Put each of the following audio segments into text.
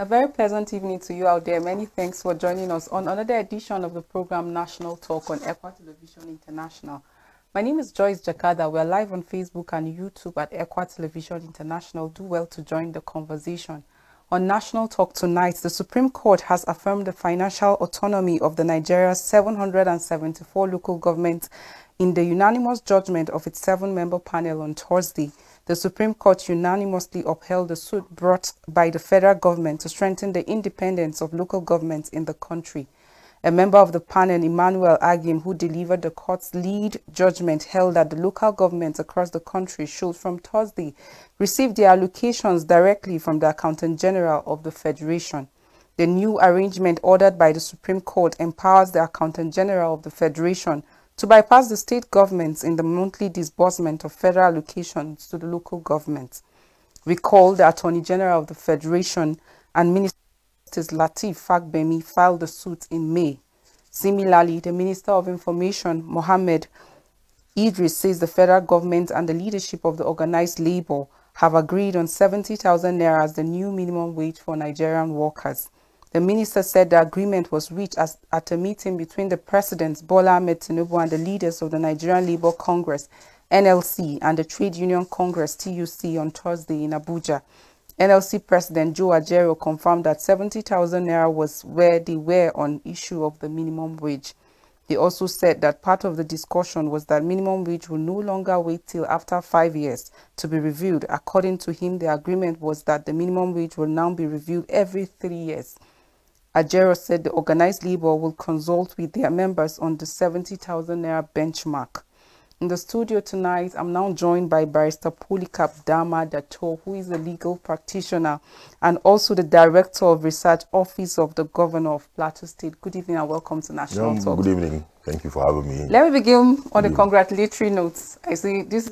A very pleasant evening to you out there. Many thanks for joining us on another edition of the program National Talk on ECWA Television International. My name is Joyce Jakada. We're live on Facebook and YouTube at ECWA Television International. Do well to join the conversation. On National Talk tonight, the Supreme Court has affirmed the financial autonomy of the Nigeria's 774 local governments in the unanimous judgment of its 7-member panel on Thursday. The Supreme Court unanimously upheld the suit brought by the federal government to strengthen the independence of local governments in the country. A member of the panel, Emmanuel Agim, who delivered the court's lead judgment, held that the local governments across the country should, from Thursday, receive their allocations directly from the Accountant General of the Federation. The new arrangement ordered by the Supreme Court empowers the Accountant General of the Federation to bypass the state governments in the monthly disbursement of federal allocations to the local governments. Recall the Attorney General of the Federation and Minister Lateef Fagbemi filed the suit in May. Similarly, the Minister of Information, Mohammed Idris, says the federal government and the leadership of the organized labor have agreed on 70,000 naira as the new minimum wage for Nigerian workers. The minister said the agreement was reached at a meeting between the presidents Bola Ahmed Tinubu and the leaders of the Nigerian Labour Congress, NLC, and the Trade Union Congress, TUC, on Thursday in Abuja. NLC President Joe Ajero confirmed that 70,000 naira was where they were on issue of the minimum wage. He also said that part of the discussion was that minimum wage will no longer wait till after 5 years to be reviewed. According to him, the agreement was that the minimum wage will now be reviewed every 3 years. Ajero said the organized labor will consult with their members on the 70,000 naira benchmark. In the studio tonight, I'm now joined by Barrister Polycarp Dama Dato, who is a legal practitioner and also the Director of Research Office of the Governor of Plateau State. Good evening and welcome to National Talk. Good evening. Thank you for having me. Let me begin on the congratulatory notes. I see this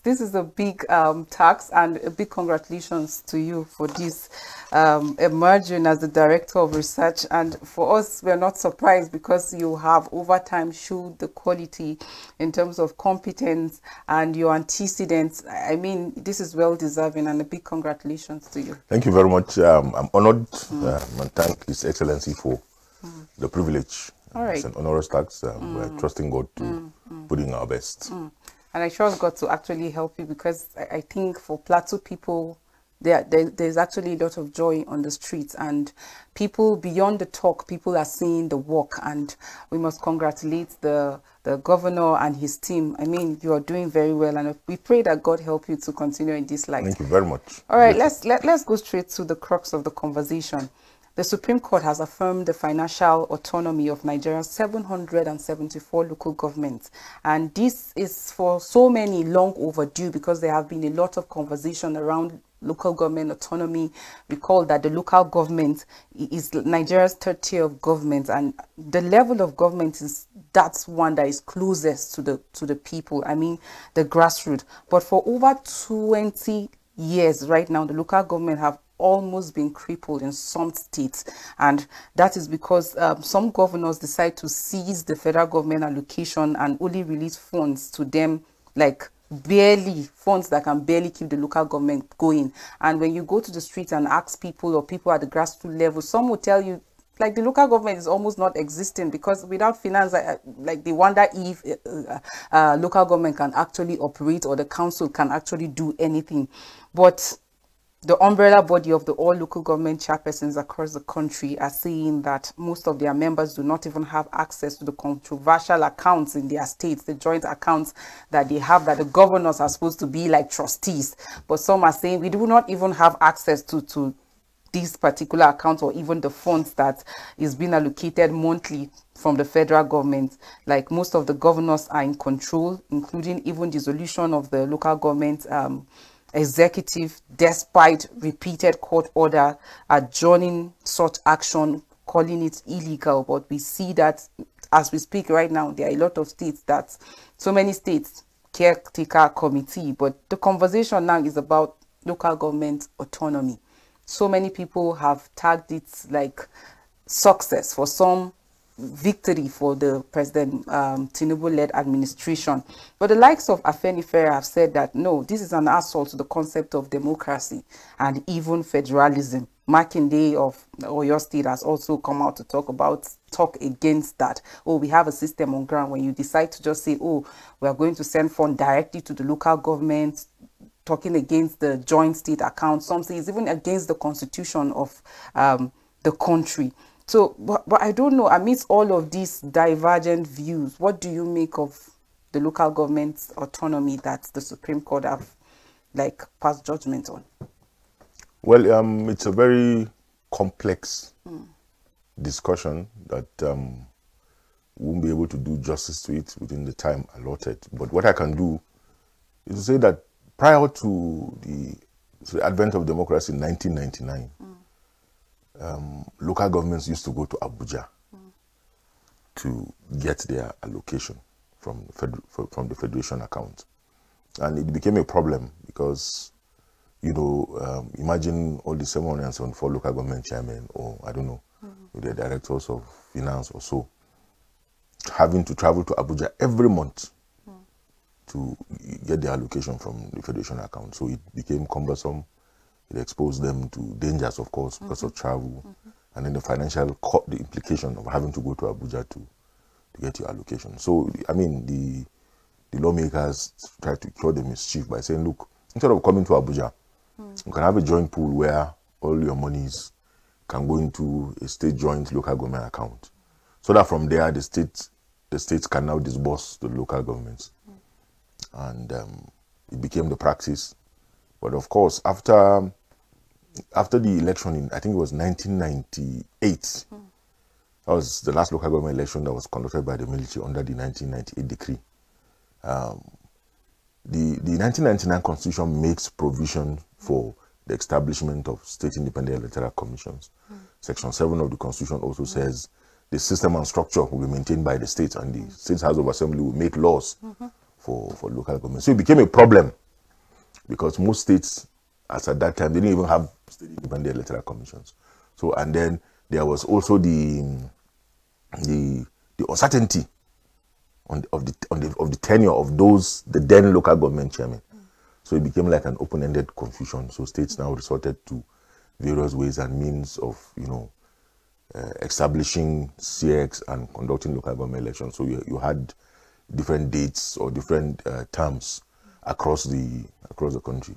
is a big task, and a big congratulations to you for this emerging as the Director of Research. And for us, we're not surprised because you have over time showed the quality in terms of competence and your antecedents. I mean, this is well deserving, and a big congratulations to you. Thank you very much. I'm honored and thank His Excellency for the privilege. All right. It's an honorous task. We're trusting God to put in our best. And I trust God to actually help you, because I think for Plateau people, there's actually a lot of joy on the streets, and people beyond the talk, people are seeing the work, and we must congratulate the governor and his team. I mean, you are doing very well, and we pray that God help you to continue in this light. Thank you very much. All right, let's go straight to the crux of the conversation. The Supreme Court has affirmed the financial autonomy of Nigeria's 774 local governments. And this is for so many long overdue, because there have been a lot of conversation around local government autonomy. Recall that the local government is Nigeria's third tier of government, and the level of government that's one that is closest to the people. I mean, the grassroots. But for over 20 years right now, the local government have almost been crippled in some states, and that is because some governors decide to seize the federal government allocation and only release funds to them, like barely funds that can barely keep the local government going. And when you go to the streets and ask people, or people at the grassroots level, some will tell you like the local government is almost not existing, because without finance, like they wonder if local government can actually operate, or the council can actually do anything. But the umbrella body of the all local government chairpersons across the country are saying that most of their members do not even have access to the controversial accounts in their states, the joint accounts that they have, that the governors are supposed to be like trustees. But some are saying we do not even have access to these particular accounts, or even the funds that is being allocated monthly from the federal government. Like most of the governors are in control, including even dissolution of the local government executive, despite repeated court order adjourning such action, calling it illegal. But we see that as we speak right now, there are a lot of states that, so many states, caretaker committee. But the conversation now is about local government autonomy. So many people have tagged it like success, for some victory for the President Tinubu-led administration. But the likes of Afenifere have said that, no, this is an assault to the concept of democracy and even federalism. Makinde of Oyo State has also come out to talk against that. Oh, we have a system on ground. When you decide to just say, oh, we are going to send funds directly to the local government, talking against the joint state account, something is even against the constitution of the country. So, but I don't know, amidst all of these divergent views, what do you make of the local government's autonomy that the Supreme Court have passed judgment on? Well, it's a very complex discussion that we won't be able to do justice to it within the time allotted. But what I can do is to say that prior to the advent of democracy in 1999, local governments used to go to Abuja to get their allocation from the federation account. And it became a problem because, imagine all the 774 local government chairmen, or I don't know, the directors of finance or so, having to travel to Abuja every month to get their allocation from the federation account. So it became cumbersome. It exposed them to dangers, of course, because of travel, and then the financial the implication of having to go to Abuja to get your allocation. So, I mean, the lawmakers tried to cure the mischief by saying, look, instead of coming to Abuja, you can have a joint pool where all your monies can go into a state joint local government account, so that from there the states can now disburse to the local governments. And it became the practice. But of course, after the election in, I think it was 1998, that was the last local government election that was conducted by the military under the 1998 decree. The 1999 constitution makes provision for the establishment of state independent electoral commissions. Section 7 of the constitution also says the system and structure will be maintained by the state, and the State House of Assembly will make laws for local government. So it became a problem because most states, as at that time, they didn't even have state independent electoral commissions. So, and then there was also the uncertainty of the tenure of the then local government chairmen. So it became like an open-ended confusion. So states now resorted to various ways and means of, establishing CX and conducting local government elections. So you had different dates or different terms across the country.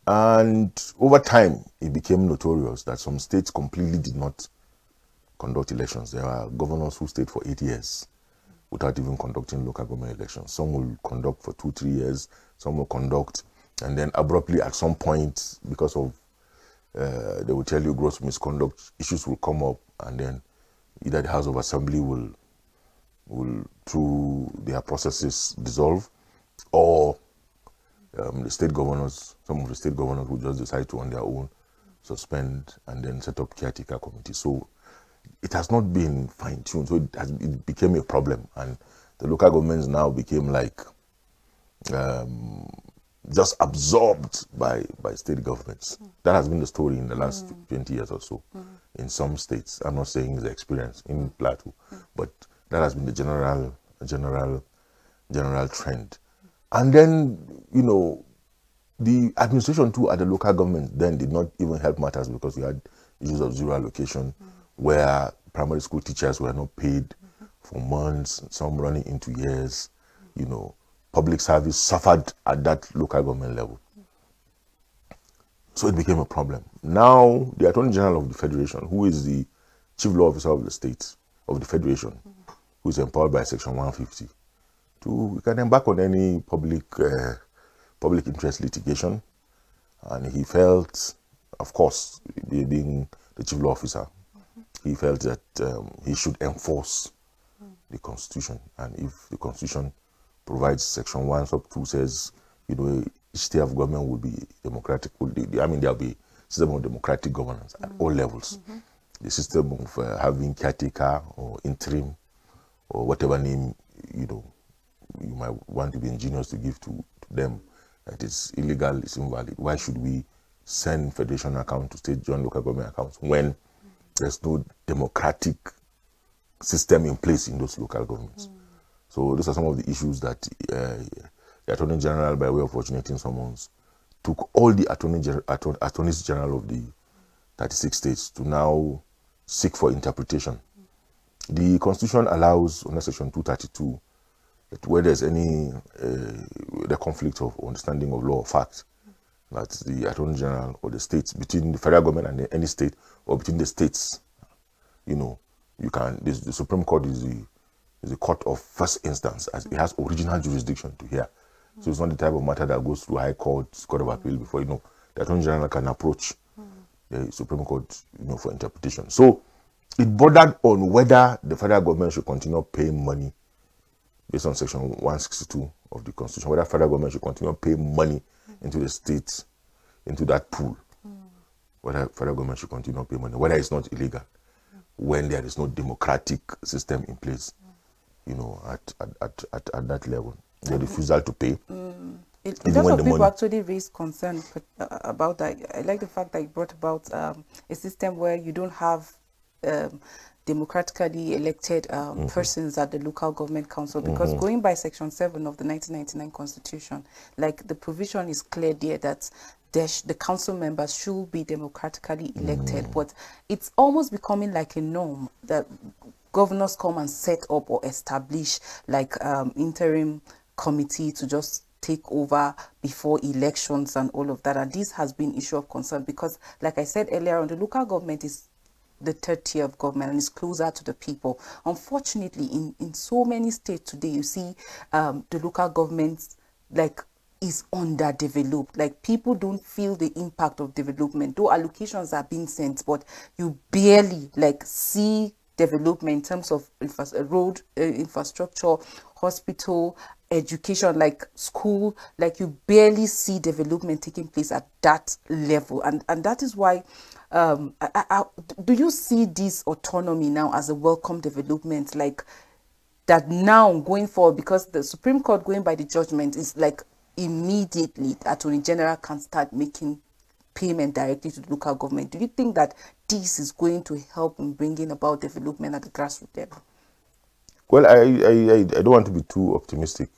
And over time, it became notorious that some states completely did not conduct elections. There are governors who stayed for 8 years without even conducting local government elections. Some will conduct for 2-3 years, some will conduct, and then abruptly at some point, because of, they will tell you gross misconduct, issues will come up, and then either the House of Assembly will through their processes dissolve, or the state governors, some of the state governors will just decide to on their own suspend and then set up caretaker committees. So it has not been fine-tuned, so it became a problem, and the local governments now became like just absorbed by state governments. That has been the story in the last 20 years or so in some states. I'm not saying it's the experience in Plateau, but that has been the general trend. And then, the administration too at the local government then did not even help matters, because we had issues of zero allocation, where primary school teachers were not paid for months, some running into years. Public service suffered at that local government level. So it became a problem. Now, the Attorney General of the Federation, who is the Chief Law Officer of the state, of the Federation, who is empowered by Section 150, we can embark on any public interest litigation. And he felt, of course, being the Chief Law Officer, he felt that he should enforce the Constitution. And if the Constitution provides Section 1 sub 2 says, each state of government will be democratic, there'll be system of democratic governance at all levels. The system of having caretaker or interim or whatever name, you might want to be ingenious to give to them, that is illegal, is invalid. Why should we send federation account to state joint local government accounts when there's no democratic system in place in those local governments. So these are some of the issues that the Attorney General, by way of originating summons, took all the attorneys general of the 36 states to now seek for interpretation. The Constitution allows, under Section 232, that where there's any the conflict of understanding of law or fact, that the Attorney General or the states, between the federal government and any state, or between the states, you know, you can. The Supreme Court is the court of first instance, as it has original jurisdiction to hear. So it's not the type of matter that goes through High Court, Court of Appeal before, you know, the Attorney General can approach the Supreme Court, you know, for interpretation. So it bordered on whether the federal government should continue paying money based on Section 162 of the Constitution, whether federal government should continue paying money into the states, into that pool, whether federal government should continue paying money, whether it's not illegal, when there is no democratic system in place, you know, at that level. The refusal to pay. A lot of people actually raise concern about that. I like the fact that you brought about a system where you don't have democratically elected persons at the local government council, because going by Section 7 of the 1999 Constitution, like the provision is clear there that the council members should be democratically elected, but it's almost becoming like a norm that governors come and set up or establish like interim committee to just take over before elections and all of that. And this has been issue of concern because, like I said earlier on, the local government is the third tier of government and is closer to the people. Unfortunately, in so many states today, you see the local government like is underdeveloped. Like people don't feel the impact of development, though allocations are being sent, but you barely like see development in terms of road infrastructure, hospital, education, like school. Like you barely see development taking place at that level, and that is why do you see this autonomy now as a welcome development, like that now going forward, because the Supreme Court going by the judgment is like immediately the Attorney General can start making payment directly to the local government? Do you think that this is going to help in bringing about development at the grassroots level? Well, I don't want to be too optimistic,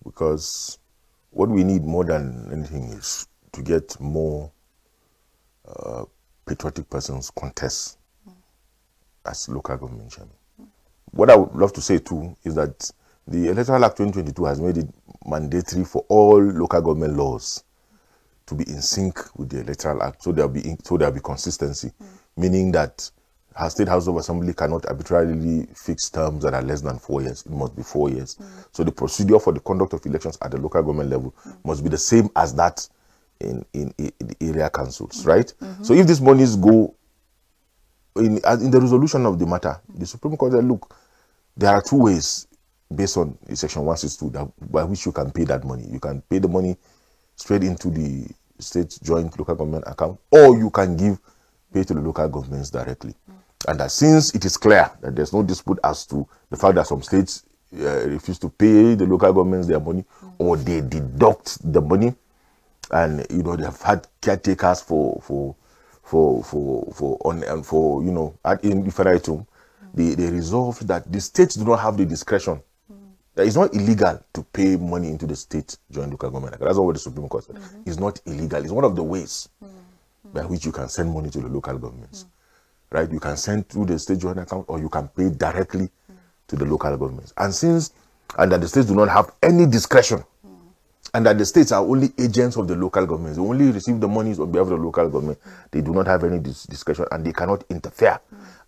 because what we need more than anything is to get more patriotic persons contest as local government chairman. What I would love to say too is that the Electoral Act 2022 has made it mandatory for all local government laws to be in sync with the Electoral Act, so there'll be consistency, meaning that our State House of Assembly cannot arbitrarily fix terms that are less than 4 years. It must be 4 years. So the procedure for the conduct of elections at the local government level must be the same as that in the area councils, right? So if these monies go in the resolution of the matter, the Supreme Court said, look, there are two ways based on Section 162 by which you can pay that money. You can pay the money straight into the state joint local government account, or you can pay to the local governments directly. And that since it is clear that there's no dispute as to the fact that some states refuse to pay the local governments their money, or they deduct the money, and you know they have had caretakers for you know at in referendum, they resolved that the states do not have the discretion. That it's not illegal to pay money into the state joint local government. That's what the Supreme Court said. It's not illegal. It's one of the ways by which you can send money to the local governments. Right? You can send through the state joint account, or you can pay directly to the local governments. And that the states do not have any discretion, and that the states are only agents of the local governments, they only receive the monies on behalf of the local government, they do not have any discretion, and they cannot interfere,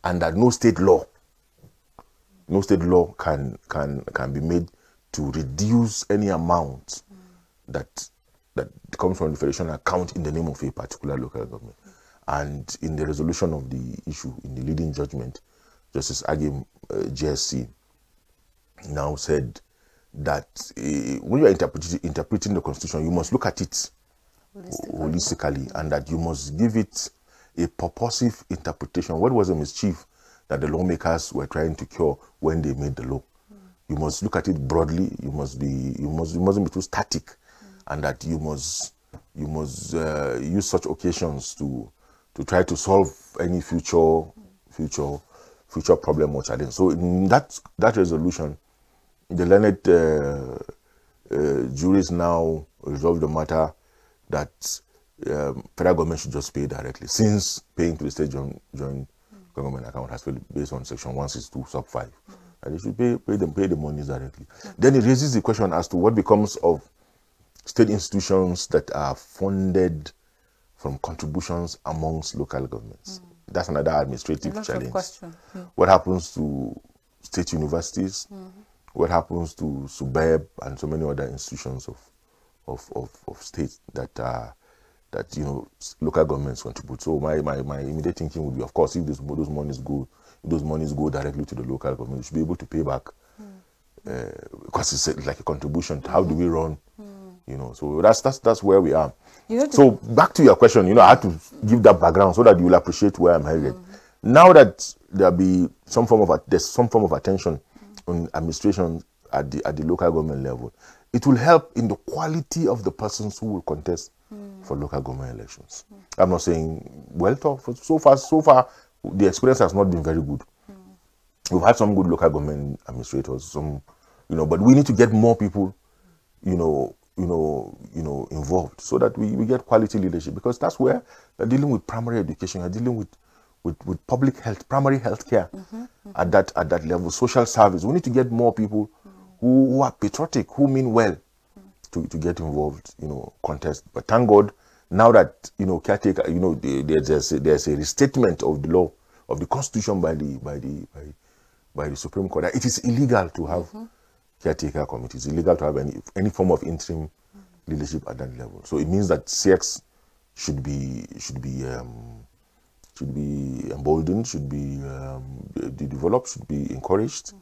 and that no state law can be made to reduce any amount that comes from the federation account in the name of a particular local government. And in the resolution of the issue, in the leading judgment, Justice Agim JSC now said that when you are interpreting the Constitution, you must look at it holistically, and that you must give it a purposive interpretation. What was the mischief that the lawmakers were trying to cure when they made the law? You must look at it broadly. You mustn't be too static, and that you must use such occasions to try to solve any future future problem or challenge. So in that resolution, the learned juries now resolve the matter that federal government should just pay directly, since paying to the state joint government account has been based on section 162 sub 5. And they should pay the monies directly. Then it raises the question as to what becomes of state institutions that are funded from contributions amongst local governments. That's another administrative challenge. What happens to state universities? What happens to SUBEB and so many other institutions of state that local governments contribute? So my immediate thinking would be, of course, if those monies go directly to the local government, we should be able to pay back because it's like a contribution. How do we run? So that's where we are. So back to your question, I had to give that background so that you will appreciate where I'm headed. Now that there'll be some form of attention on administration at the local government level, it will help in the quality of the persons who will contest for local government elections. I'm not saying so far the experience has not been very good. We've had some good local government administrators, but we need to get more people, involved so that we get quality leadership, because that's where they're dealing with primary education, you're dealing with public health, primary health care at that level, social service. We need to get more people who are patriotic, who mean well to get involved, contest. But thank God, now that, caretaker, there's a restatement of the law, of the constitution by the Supreme Court, that it is illegal to have caretaker committees. It's illegal to have any form of interim leadership at that level. So it means that CX should be emboldened, should be developed, should be encouraged.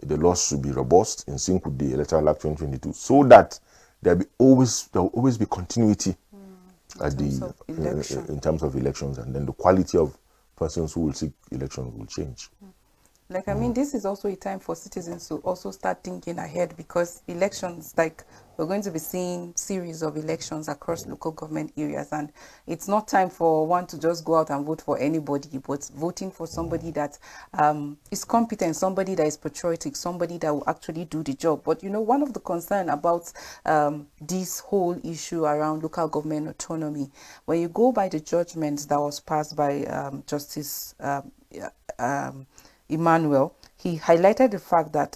The laws should be robust in sync with the Electoral Act 2022, so that there will always be continuity in terms of elections, and then the quality of persons who will seek elections will change. This is also a time for citizens to also start thinking ahead, because elections, we're going to be seeing series of elections across local government areas, and it's not time for one to just go out and vote for anybody, but voting for somebody that is competent, somebody that is patriotic, somebody that will actually do the job. But one of the concern about this whole issue around local government autonomy, when you go by the judgment that was passed by Justice Emmanuel, he highlighted the fact that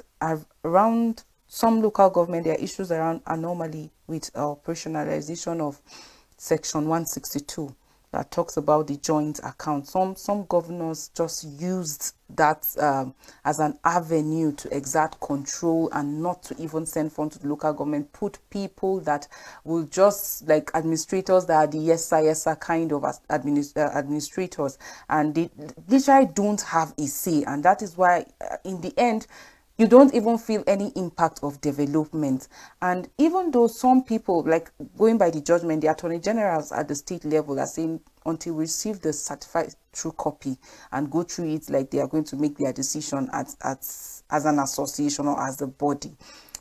around some local government, there are issues around anomaly with operationalization of Section 162 that talks about the joint account. Some governors just used that as an avenue to exert control and not to even send funds to the local government, put people that will just, like administrators that are the yes sir kind of administrators, and they literally don't have a say. And that is why in the end, you don't even feel any impact of development. And even though some people, like going by the judgment, the attorney generals at the state level are saying until we receive the certified true copy and go through it, like they are going to make their decision as an association or as a body.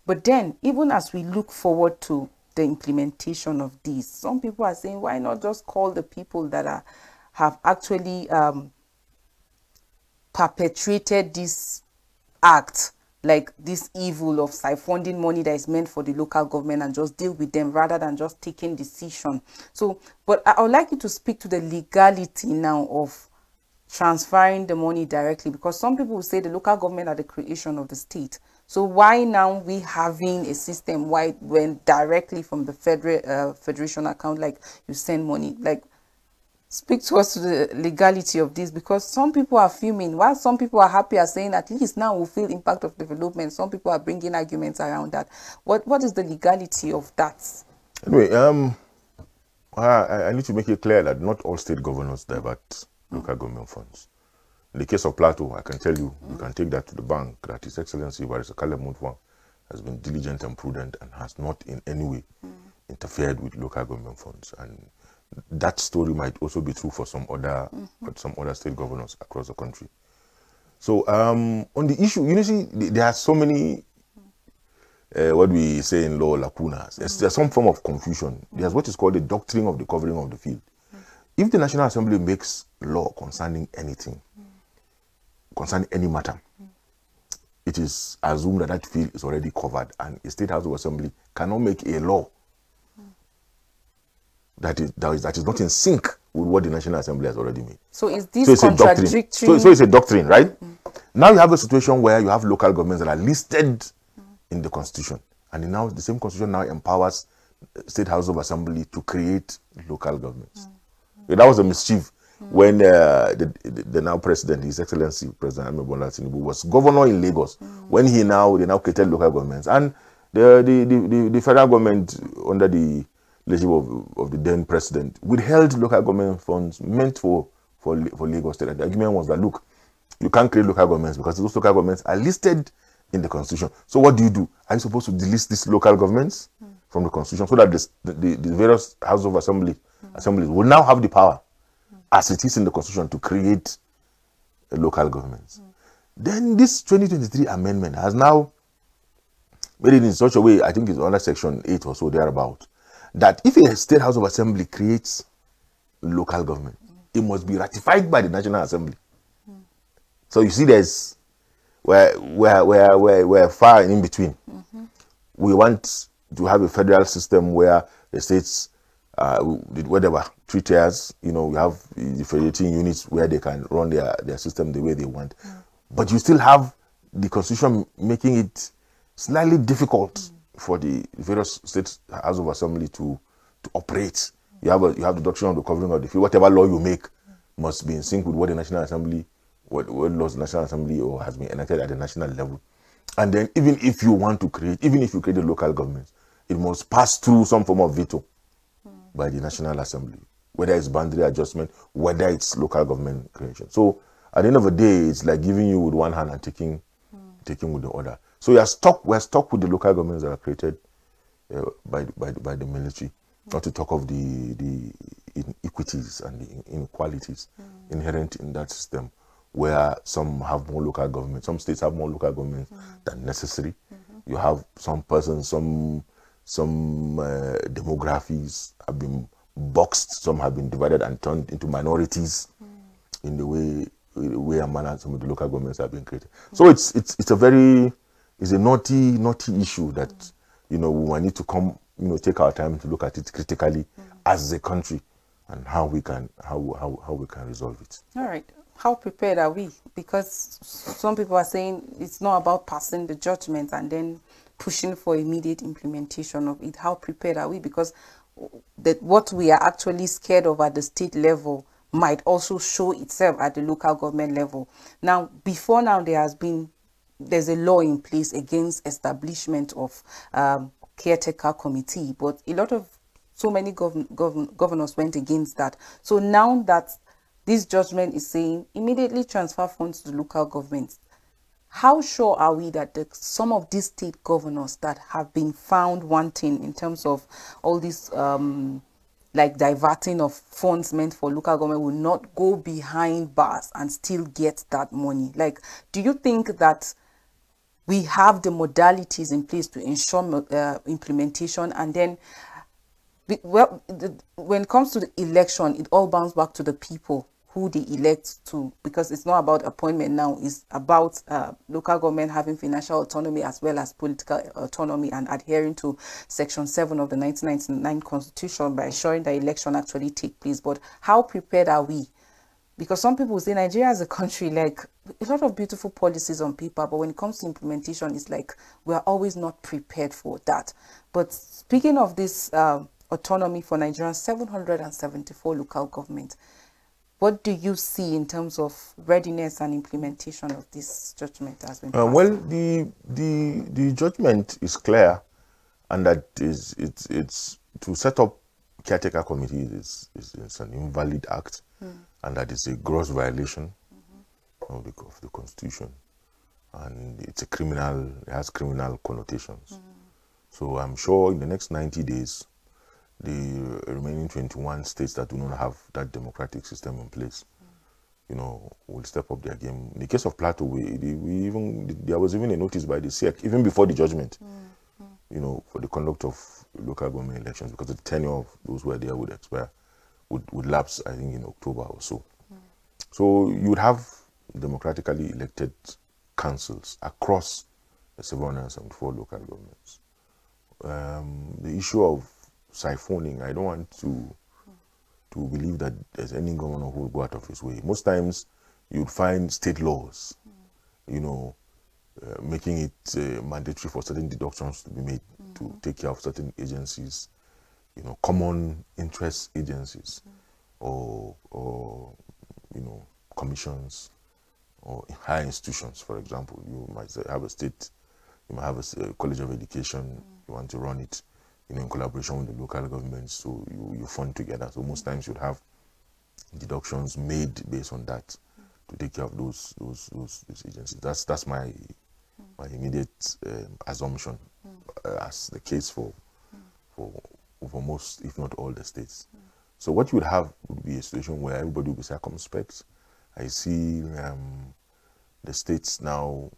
But then, even as we look forward to the implementation of this, some people are saying, why not just call the people that have actually perpetrated this act, like this evil of siphoning money that is meant for the local government, and just deal with them rather than just taking decision. So, but I would like you to speak to the legality now of transferring the money directly, because some people will say the local government are the creation of the state. So why now we having a system when directly from the federation account, like you send money? Like, speak to us to the legality of this, because some people are fuming, while some people are happy, are saying at least now we'll feel impact of development. Some people are bringing arguments around that. What is the legality of that? Anyway, I need to make it clear that not all state governors divert local government funds. In the case of Plateau, I can tell you, you can take that to the bank, that His Excellency Barrister Caleb Mutfwang has been diligent and prudent and has not in any way interfered with local government funds. And that story might also be true for some other state governors across the country. So on the issue, you see, there are so many what we say in law lacunas. There's some form of confusion. There's what is called the doctrine of the covering of the field. If the National Assembly makes law concerning anything, concerning any matter, it is assumed that that field is already covered, and a State House of Assembly cannot make a law that is not in sync with what the National Assembly has already made. So is this contradictory? So it's a doctrine, right? Now you have a situation where you have local governments that are listed in the Constitution, and now the same Constitution now empowers State House of Assembly to create local governments. That was a mischief when the now president, His Excellency President Ahmed Bola Tinubu, was governor in Lagos. When they now created local governments, and the federal government under the leadership of the then president withheld local government funds meant for Lagos State. And the argument was that, look, you can't create local governments because those local governments are listed in the Constitution. So what do? Are you supposed to delist these local governments from the Constitution so that the various House of Assemblies will now have the power, as it is in the Constitution, to create local governments? Then this 2023 amendment has now made it in such a way, I think it's under Section 8 or so thereabout, that if a State House of Assembly creates local government, it must be ratified by the National Assembly. So you see, there's we're far in between. We want to have a federal system where the states, whatever, 3 tiers, you have the federating units where they can run their system the way they want. But you still have the Constitution making it slightly difficult for the various State House of Assembly to operate. You have the doctrine of the covering of the field. Whatever law you make must be in sync with what the National Assembly, what laws the National Assembly or has been enacted at the national level. And then even if you create a local government, it must pass through some form of veto by the National Assembly, whether it's boundary adjustment, whether it's local government creation. So at the end of the day, it's like giving you with one hand and taking with the other. So we're stuck with the local governments that are created by the military, not to talk of the inequities and the inequalities inherent in that system, where some have more local government, some states have more local governments than necessary. You have some persons, some demographies have been boxed, some have been divided and turned into minorities in the way and manner some of the local governments have been created. So it's a naughty issue that we might need to take our time to look at it critically as a country, and how we can resolve it. All right. How prepared are we? Because some people are saying it's not about passing the judgment and then pushing for immediate implementation of it. How prepared are we? Because what we are actually scared of at the state level might also show itself at the local government level. Now, before now, there's a law in place against establishment of caretaker committee, but so many governors went against that. So now that this judgment is saying immediately transfer funds to the local governments, how sure are we that some of these state governors that have been found wanting in terms of all this like diverting of funds meant for local government will not go behind bars and still get that money? Like, do you think that we have the modalities in place to ensure implementation? And then, when it comes to the election, it all bounces back to the people who they elect to, because it's not about appointment now, it's about local government having financial autonomy as well as political autonomy, and adhering to Section 7 of the 1999 Constitution by ensuring that election actually take place. But how prepared are we? Because some people say Nigeria as a country, like, a lot of beautiful policies on paper, but when it comes to implementation, it's like we're always not prepared for that. But speaking of this autonomy for Nigeria's 774 local governments, what do you see in terms of readiness and implementation of this judgment that has been passed? Well, the judgment is clear, and that it's to set up caretaker committees is an invalid act, and that is a gross violation of the Constitution, and it has criminal connotations. So I'm sure in the next 90 days, the remaining 21 states that do not have that democratic system in place, will step up their game. In the case of Plateau, there was even a notice by the SEC, even before the judgment, for the conduct of local government elections, because the tenure of those who were there would lapse, I think, in October or so. So you would have democratically elected councils across the 774 local governments. The issue of siphoning, I don't want to believe that there's any governor who will go out of his way. Most times, you'd find state laws, you know, making it mandatory for certain deductions to be made to take care of certain agencies, you know, common interest agencies, or you know, commissions, or higher institutions. For example, you might have a state, you might have a college of education, you want to run it, you know, in collaboration with the local government, so you fund together. So most times you'd have deductions made based on that to take care of those agencies. That's my immediate assumption, as the case for most, if not all, the states. So what you would have would be a situation where everybody will be circumspect. I see the states now,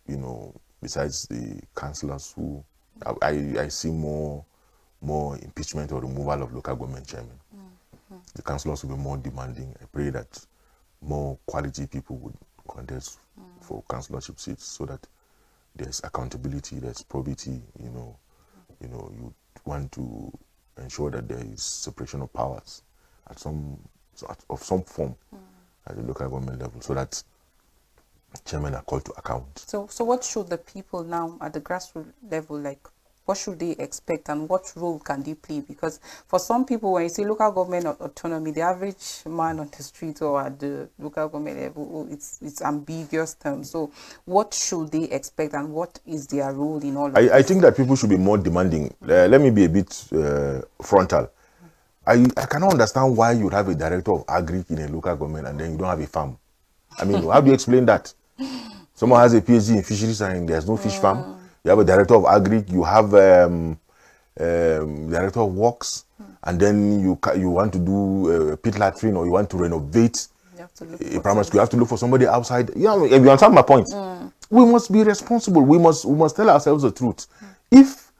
you know, besides the councillors who, I see more impeachment or removal of local government chairmen. The councillors will be more demanding. I pray that more quality people would contest for councillorship seats, so that there's accountability, there's probity. You know, you want to ensure that there is separation of powers of some form at the local government level, so that chairmen are called to account. So what should the people now at the grassroots level, like, what should they expect and what role can they play? Because for some people, when you say local government autonomy, the average man on the street or at the local government level, it's ambiguous terms. So what should they expect and what is their role in all of this? I think that people should be more demanding. Let me be a bit frontal. I cannot understand why you would have a director of agric in a local government and then you don't have a farm. I mean, how do you explain that? Someone has a PhD in fisheries and there's no fish farm. You have a director of agric, you have director of works, and then you want to do pit latrine, or you want to renovate a primary school. You have to look for somebody outside. You know, if you understand my point, we must be responsible. We must tell ourselves the truth. If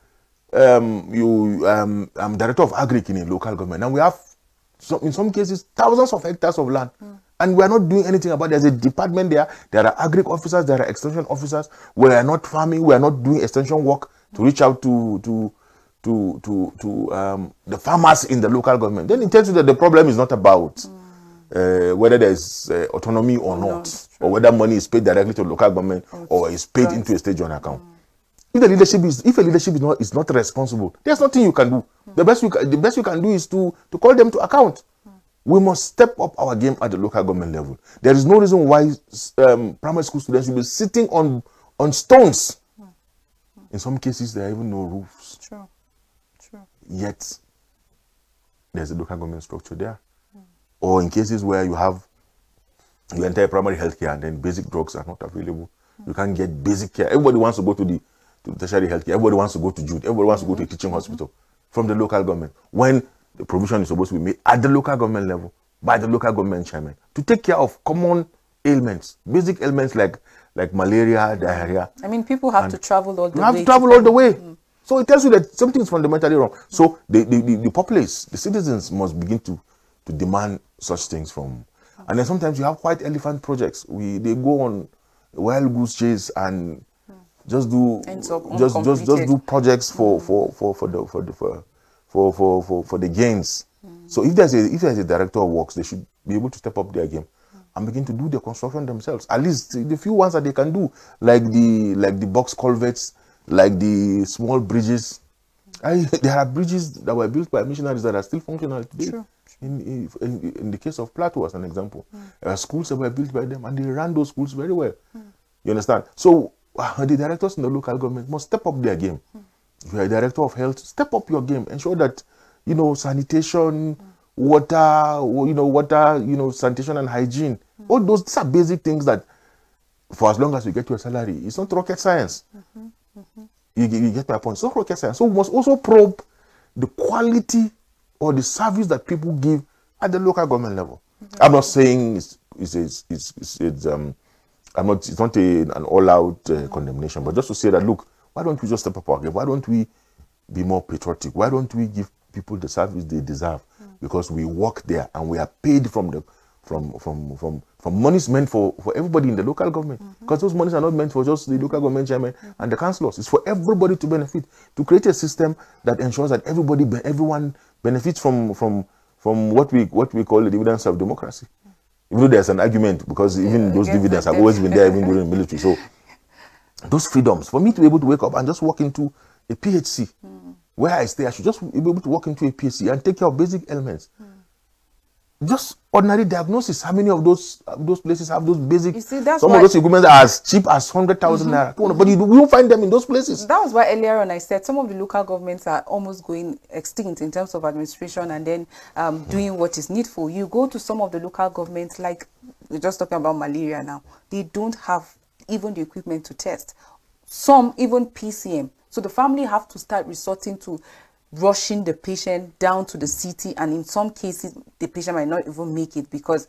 I'm director of agric in a local government, and we have in some cases thousands of hectares of land, and we are not doing anything about it. There's a department there. There are agric officers. There are extension officers. We are not farming. We are not doing extension work to reach out to the farmers in the local government. Then it tells you that the problem is not about whether there is autonomy or not, or whether money is paid directly to the local government or is paid into a state joint account. If a leadership is not responsible, there's nothing you can do. The best you can do is to call them to account. We must step up our game at the local government level. There is no reason why primary school students will be sitting on stones. In some cases, there are even no roofs. True. Yet, there's a local government structure there. Or in cases where you enter primary health care and then basic drugs are not available. You can't get basic care. Everybody wants to go to the tertiary health care. Everybody wants to go to Jude. Everybody wants to go to a teaching hospital from the local government. When the provision is supposed to be made at the local government level by the local government chairman to take care of common ailments, basic ailments like malaria, diarrhea. I mean, people have to travel all the way. You have to travel all the way. So it tells you that something is fundamentally wrong. So the populace, the citizens must begin to demand such things from. And then sometimes you have white elephant projects. They go on wild goose chase and just do projects for the gains. So if there's a director of works, they should be able to step up their game and begin to do the construction themselves. At least the few ones that they can do, like the box culverts, like the small bridges. There are bridges that were built by missionaries that are still functional today. True. In the case of Plateau, as an example, schools that were built by them, and they ran those schools very well. You understand? So the directors in the local government must step up their game. If you are a director of health, step up your game. Ensure that, sanitation, water, sanitation and hygiene. All these are basic things that, for as long as you get your salary, it's not rocket science. You get my point. It's not rocket science. So we must also probe the quality or the service that people give at the local government level. I'm not saying it's not an all-out condemnation, but just to say that, look, why don't we just step up our game? Why don't we be more patriotic? Why don't we give people the service they deserve? Because we work there and we are paid from monies meant for everybody in the local government, because those monies are not meant for just the local government chairman and the councillors. It's for everybody to benefit, to create a system that ensures that everyone benefits from what we call the dividends of democracy. Even though there's an argument, because even those dividends have always been there, even during the military. So those freedoms, for me to be able to wake up and just walk into a PHC where I stay, I should just be able to walk into a PHC and take care of basic elements. Just ordinary diagnosis. How many of those places have those basic? You see, that's some of those equipment are as cheap as 100,000 naira. But you will find them in those places. That was why earlier on I said some of the local governments are almost going extinct in terms of administration and then doing what is needful. You go to some of the local governments, like we're just talking about malaria now. They don't have even the equipment to test. Some even PCM. So the family have to start resorting to rushing the patient down to the city, and in some cases the patient might not even make it because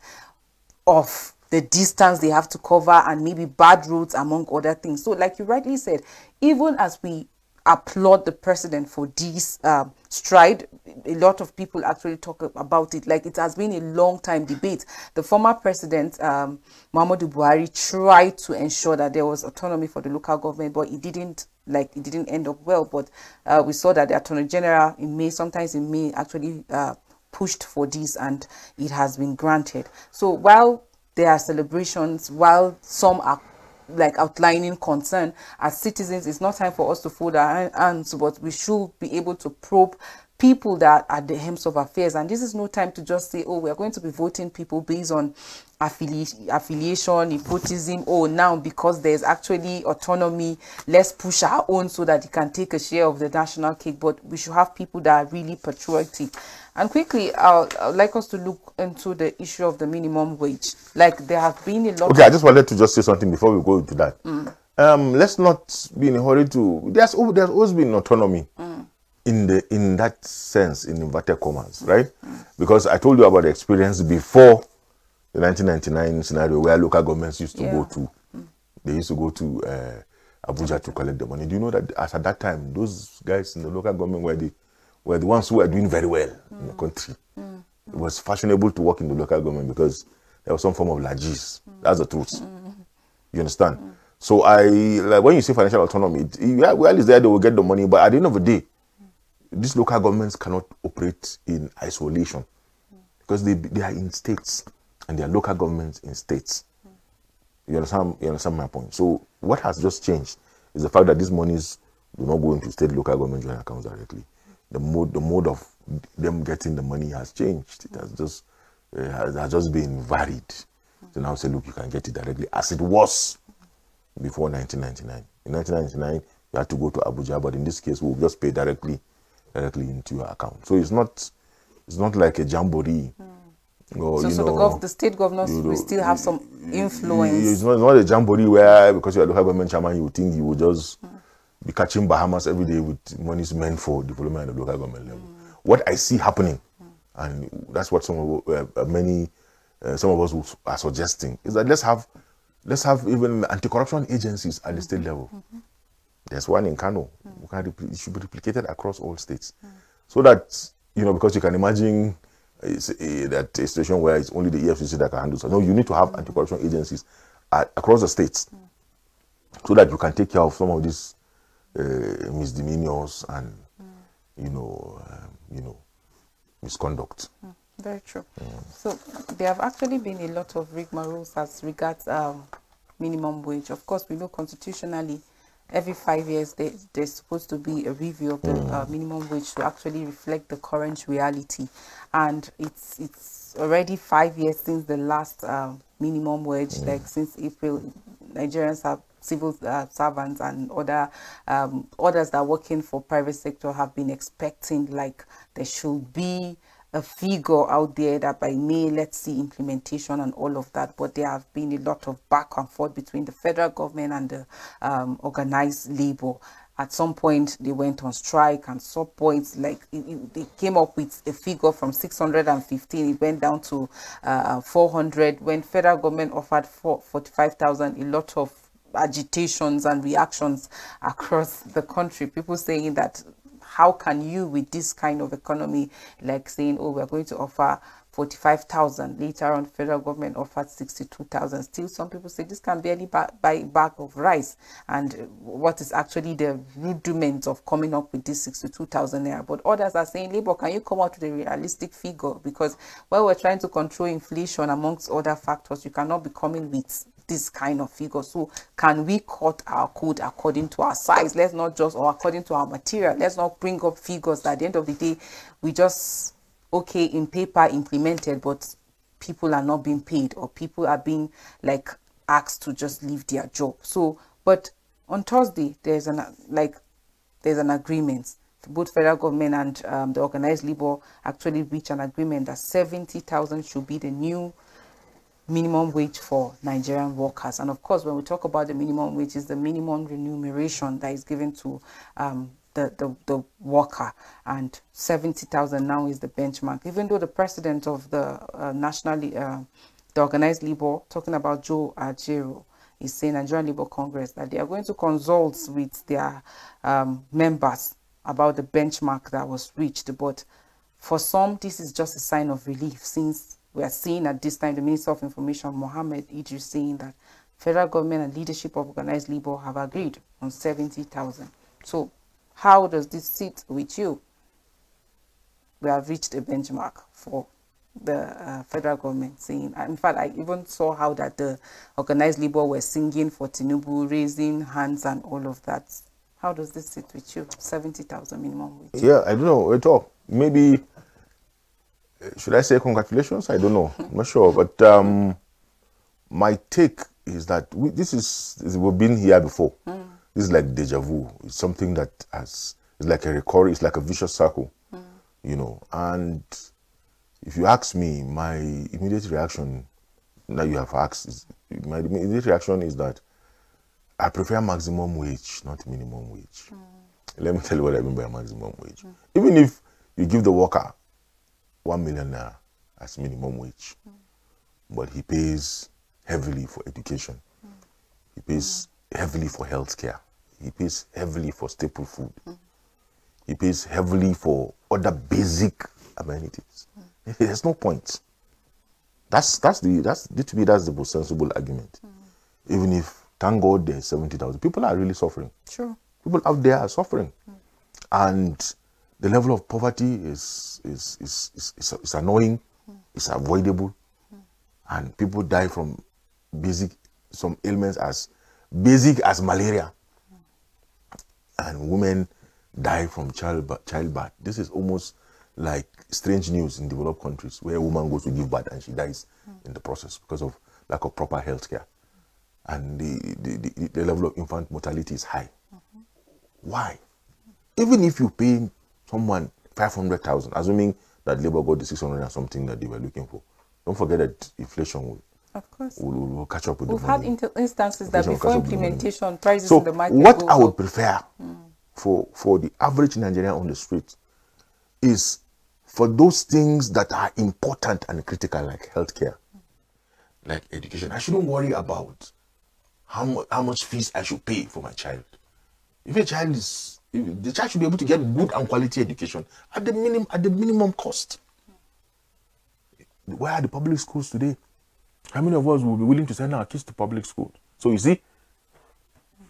of the distance they have to cover and maybe bad roads, among other things. So like you rightly said, even as we applaud the president for this stride, a lot of people actually talk about it like it has been a long time debate. The former president Muhammadu Buhari tried to ensure that there was autonomy for the local government, but it didn't end up well. But we saw that the Attorney General sometimes in May actually pushed for this, and it has been granted. So while there are celebrations, while some are like outlining concern, as citizens, it's not time for us to fold our hands, but we should be able to probe people that are the hems of affairs. And this is no time to just say, oh, we're going to be voting people based on affiliation, nepotism. Oh, now because there's actually autonomy, let's push our own so that you can take a share of the national cake. But we should have people that are really patriotic. And quickly, I'd like us to look into the issue of the minimum wage. Like there have been a lot. Okay, I just wanted to just say something before we go into that. Let's not be in a hurry to. There's always been autonomy in that sense, in inverted commas, right? Because I told you about the experience before the 1999 scenario where local governments used to go to. They used to go to Abuja to collect the money. Do you know that at that time, those guys in the local government were the ones who were doing very well in the country. It was fashionable to work in the local government because there was some form of lagis. That's the truth. You understand? So like when you say financial autonomy, well, is there they will get the money, but at the end of the day, these local governments cannot operate in isolation because they are in states and they are local governments in states. You understand my point? So what has just changed is the fact that these monies do not go into state local government joint accounts directly. The mode of them getting the money has changed. It has just been varied. So now say, look, you can get it directly as it was before 1999. In 1999, you had to go to Abuja, but in this case, we'll just pay directly into your account. So it's not like a jamboree. Or, so the state governors will still have some influence. It's not a jamboree where, because you're a local government chairman, you think you will just be catching Bahamas every day with monies meant for development at the local government level. What I see happening, and that's what some of us are suggesting, is that let's have even anti-corruption agencies at the state level. There's one in Kano. It should be replicated across all states, so that because you can imagine that a situation where it's only the EFCC that can handle. So no, you need to have anti-corruption agencies across the states, so that you can take care of some of these misdemeanors and misconduct. Very true. So there have actually been a lot of rigmaroles as regards minimum wage. Of course, we know constitutionally every 5 years there's supposed to be a review of the minimum wage to actually reflect the current reality, and it's already 5 years since the last minimum wage. Like since April, Nigerians have civil servants and others that are working for private sector have been expecting like there should be a figure out there that by May, let's see implementation and all of that. But there have been a lot of back and forth between the federal government and the organized labor. At some point, they went on strike, and some points, like they came up with a figure from 615, it went down to 400. When federal government offered 45,000, a lot of agitations and reactions across the country. People saying that, how can you, with this kind of economy, like saying, oh, we're going to offer 45,000. Later on, federal government offered 62,000. Still, some people say this can barely buy a bag of rice. And what is actually the rudiment of coming up with this 62,000 naira? But others are saying, Labour, can you come out with a realistic figure? Because while we're trying to control inflation amongst other factors, you cannot be coming with this kind of figure. So can we cut our code according to our size? Let's not just, or according to our material. Let's not bring up figures that at the end of the day, we just, okay, in paper implemented, but people are not being paid, or people are being like asked to just leave their job. So, but on Thursday, there's an agreement. Both federal government and the organized labor actually reached an agreement that 70,000 should be the new minimum wage for Nigerian workers. And of course, when we talk about the minimum wage, is the minimum remuneration that is given to the worker, and 70,000 now is the benchmark. Even though the president of the the organized labor, talking about Joe Ajero, is saying Nigerian Labour Congress that they are going to consult with their members about the benchmark that was reached. But for some, this is just a sign of relief, since we are seeing at this time the Minister of Information, Mohammed Idris, saying that federal government and leadership of organized labor have agreed on 70,000. So how does this sit with you? We have reached a benchmark for the federal government, saying, in fact, I even saw how that the organized labor were singing for Tinubu, raising hands and all of that. How does this sit with you? 70,000 minimum wage. Yeah, I don't know at all. Maybe, should I say congratulations? I don't know. I'm not sure. But my take is that we've been here before. This is like deja vu. It's something that it's like a recurring, it's like a vicious circle, you know. And if you ask me, my immediate reaction, now you have asked, my immediate reaction is that I prefer maximum wage, not minimum wage. Let me tell you what I mean by maximum wage. Even if you give the worker 1 million naira as minimum wage, but he pays heavily for education, he pays heavily for healthcare, he pays heavily for staple food, he pays heavily for other basic amenities. There's no point. That's the most sensible argument. Even if, thank God, there's 70,000, people are really suffering. Sure. People out there are suffering, and the level of poverty is annoying, it's avoidable, and people die from some ailments as basic as malaria, and women die from childbirth. This is almost like strange news in developed countries, where a woman goes to give birth and she dies in the process because of lack of proper health care, and the level of infant mortality is high. Why? Even if you pay someone 500,000, assuming that Labour got the 600 and something that they were looking for, don't forget that inflation will catch up with the money. We've had instances that before implementation, prices so in the market what go I would up. prefer for the average Nigerian on the street is for those things that are important and critical, like healthcare, like education. I shouldn't worry about how much fees I should pay for my child. If the child should be able to get good and quality education at the minimum cost. Where are the public schools today? How many of us will be willing to send our kids to public school? So you see,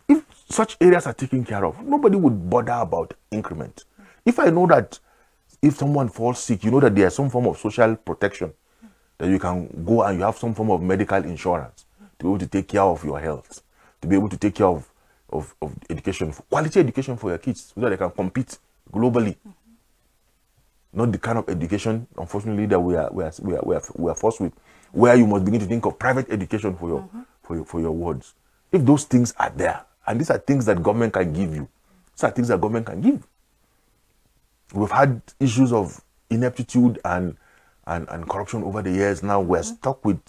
if such areas are taken care of, nobody would bother about increment. If I know that if someone falls sick, you know that there's some form of social protection, that you can go and you have some form of medical insurance to be able to take care of your health, to be able to take care of education, quality education for your kids, so that they can compete globally. Not the kind of education, unfortunately, that we are forced with, where you must begin to think of private education for your wards. If those things are there, and these are things that government can give you, these are things that government can give. We've had issues of ineptitude and corruption over the years. Now we're stuck with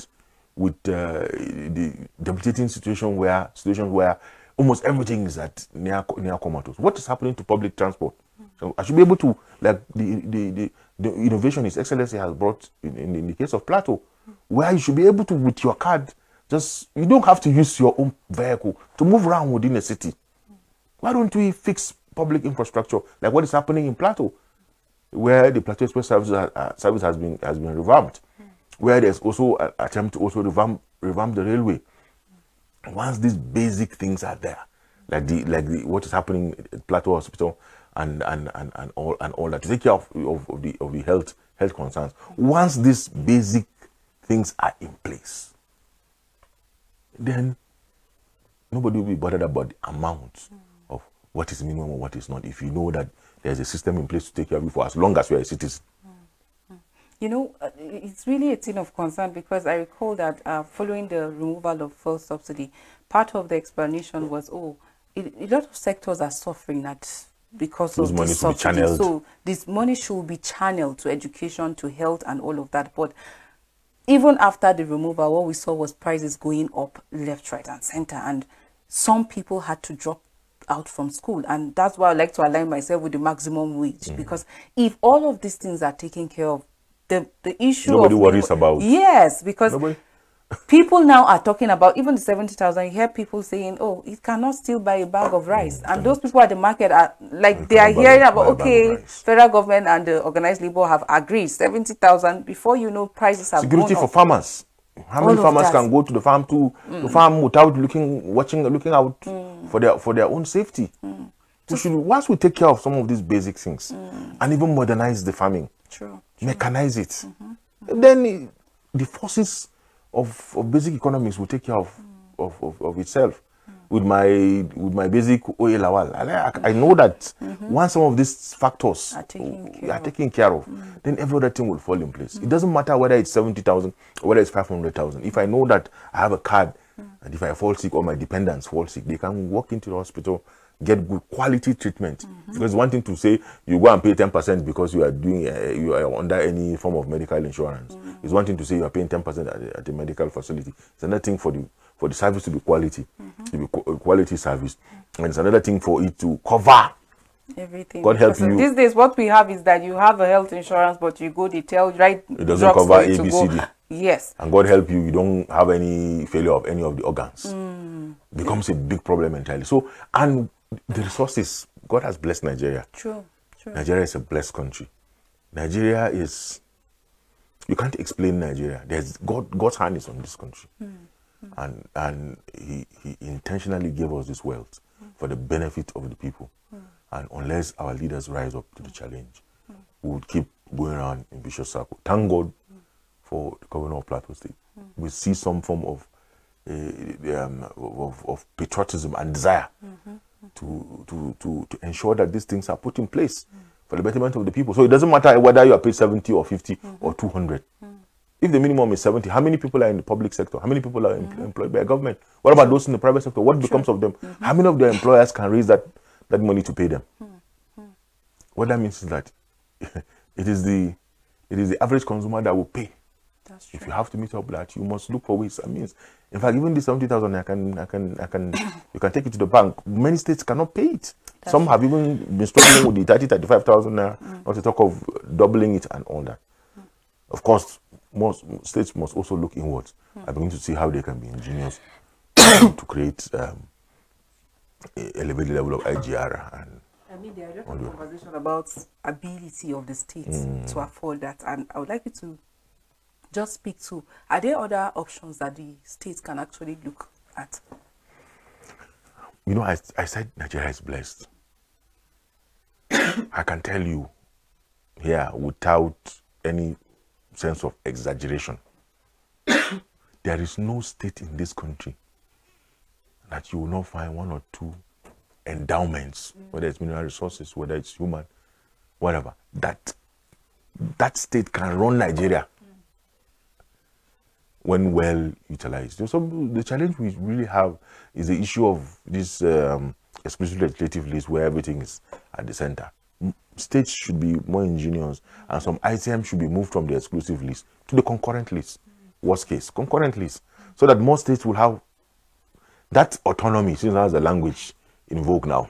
the debilitating situations where almost everything is at near comatose. What is happening to public transport? So I should be able to, like the innovation His Excellency has brought in the case of Plateau, where you should be able to, with your card, you don't have to use your own vehicle to move around within a city. Why don't we fix public infrastructure like what is happening in Plateau, where the Plateau Express service has been revamped? where there's also an attempt to also revamp the railway. Once these basic things are there, like what is happening at Plateau Hospital and all that, to take care of the health concerns. Once these basic things are in place, then nobody will be bothered about the amount of what is minimum and what is not, if you know that there's a system in place to take care of you for as long as you are a citizen. You know, it's really a thing of concern, because I recall that following the removal of fuel subsidy, part of the explanation was, a lot of sectors are suffering because of this subsidy. So this money should be channeled to education, to health, and all of that. But even after the removal, what we saw was prices going up left, right, and center, and some people had to drop out from school. And that's why I like to align myself with the maximum wage, because if all of these things are taken care of, the issue nobody worries about. Yes, because people now are talking about even the 70,000. You hear people saying, "Oh, it cannot still buy a bag of rice," and those people at the market are like, they are hearing about, okay, federal government and the organized labor have agreed 70,000. Before you know, prices have security gone for up. Farmers. How many farmers can go to the farm to farm without looking out for their own safety? Once we take care of some of these basic things and even modernize the farming, mechanize it, then the forces of basic economics will take care of itself. With my basic oil lawal, I know that once some of these factors are taken care of, then every other thing will fall in place. It doesn't matter whether it's 70,000 or whether it's 500,000. If I know that I have a card, and if I fall sick or my dependents fall sick, they can walk into the hospital, get good quality treatment. Because one thing to say you go and pay 10% because you are under any form of medical insurance. It's one thing to say you are paying 10% at the medical facility. It's another thing for the service to be quality, to be quality service, and it's another thing for it to cover everything. God help you. These days, what we have is that you have a health insurance, but you go, they tell you, right? It doesn't cover ABCD. Yes. And God help you, you don't have any failure of any of the organs. It becomes a big problem entirely. So, and the resources, God has blessed Nigeria. True. Nigeria is a blessed country. Nigeria is, you can't explain Nigeria. God's hand is on this country. And he intentionally gave us this wealth for the benefit of the people. And unless our leaders rise up to the challenge, we would keep going around in vicious circle. Thank God for the governor of Plateau State. We see some form of patriotism and desire to ensure that these things are put in place for the betterment of the people. So it doesn't matter whether you are paid 70 or 50 or 200. If the minimum is 70, how many people are in the public sector? How many people are employed by government? What about those in the private sector? What becomes of them? How many of their employers can raise that money to pay them? What that means is that it is the average consumer that will pay. That's true. If you have to meet up that, you must look for ways and means. In fact, even the 70,000, you can take it to the bank. Many states cannot pay it. Some have even been struggling with the 35,000 naira, not to talk of doubling it and all that. Of course, most states must also look inwards. I begin to see how they can be ingenious to create elevated level of IGR. And I mean, there are a lot of conversation about ability of the states to afford that, and I would like you to just speak to, are there other options that the states can actually look at? You know, I said Nigeria is blessed. I can tell you here without any sense of exaggeration, there is no state in this country that you will not find one or two endowments, whether it's mineral resources, whether it's human, whatever, that state can run Nigeria when well utilized. So the challenge we really have is the issue of this exclusive legislative list where everything is at the center. States should be more ingenious, and some items should be moved from the exclusive list to the concurrent list. Worst case, concurrent list, so that more states will have that autonomy, since that's the language in vogue now,